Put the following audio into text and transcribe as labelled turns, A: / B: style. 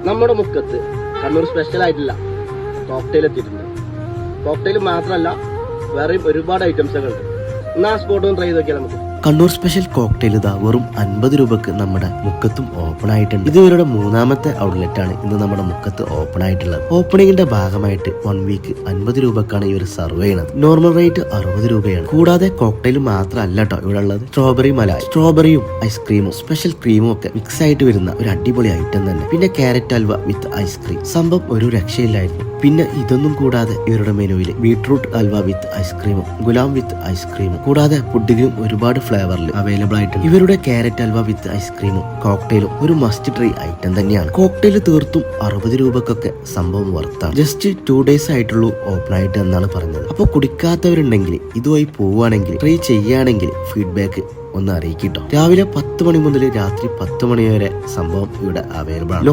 A: നമ്മുടെ മുക്കത്ത് കണ്ണൂർ സ്പെഷ്യൽ ആയിട്ടില്ല കോക്ടെയിൽ എത്തിയിട്ടുണ്ട്. കോക്ടെയിൽ മാത്രമല്ല വേറെയും ഒരുപാട് ഐറ്റംസ് ഒക്കെ ഉണ്ട്. എന്നാ സ്പോട്ട് ഒന്ന് ട്രൈ ചെയ്ത് നോക്കിയാൽ നമുക്ക്.
B: കണ്ണൂർ സ്പെഷ്യൽ കോക്ടെയിൽ ഇതാ വെറും 50 രൂപക്ക് നമ്മുടെ മുക്കത്തും ഓപ്പൺ ആയിട്ടുണ്ട്. ഇത് ഇവരുടെ 3ാമത്തെ ഔട്ട്ലെറ്റ് ആണ് ഇന്ന് നമ്മുടെ മുക്കത്ത് ഓപ്പൺ ആയിട്ടുള്ളത്. ഓപ്പണിംഗിന്റെ ഭാഗമായിട്ട് 1 വീക്ക് 50 രൂപക്കാണ് ഇവർ സർവ് ചെയ്യുന്നത്. നോർമൽ റേറ്റ് 60 രൂപയാണ്. കൂടാതെ കോക്ടെയിൽ മാത്രമല്ല കേട്ടോ ഇവിടെ ഉള്ളത്. സ്ട്രോബെറി മലായ്, സ്ട്രോബെറിയും ഐസ്ക്രീമും സ്പെഷ്യൽ ക്രീമും ഒക്കെ മിക്സ് ആയിട്ട് വരുന്ന ഒരു അടിപൊളി ഐറ്റം തന്നെ. പിന്നെ ക്യാരറ്റ് ഹൽവ വിത്ത് ഐസ്ക്രീം, സംഭവം ഒരു രക്ഷയില്ലായിരുന്നു. പിന്നെ ഇതൊന്നും കൂടാതെ ഇവരുടെ മെനുവിൽ ബീട്രൂട്ട് ഹൽവ വിത്ത് ഐസ്ക്രീമും ഗുലാം വിത്ത് ഐസ്ക്രീമും കൂടാതെ പുഡിങ്ങും ഒരുപാട് ഫ്ലേവറിൽ അവൈലബിൾ ആയിട്ടുണ്ട്. ഇവരുടെ ക്യാരറ്റ് ഹൽവ വിത്ത് ഐസ്ക്രീമും കോക്ടെയിലും ഒരു മസ്റ്റ് ട്രൈ ഐറ്റം തന്നെയാണ്. കോക്ടെയിൽ തീർത്തും 60 രൂപക്കൊക്കെ സംഭവം വർത്താണ്. ജസ്റ്റ് 2 days ആയിട്ടുള്ളൂ ഓപ്പൺ ആയിട്ട് എന്നാണ് പറഞ്ഞത്. അപ്പോൾ കുടിക്കാത്തവരുണ്ടെങ്കിൽ ഇതുവഴി പോവുകയാണെങ്കിൽ ട്രൈ ചെയ്യുകയാണെങ്കിൽ ഫീഡ്ബാക്ക് ഒന്ന് അറിയിക്കട്ടോ. രാവിലെ 10 മണി മുതൽ രാത്രി 10 മണി വരെ സംഭവം ഇവിടെ അവൈലബിൾ ആണ്.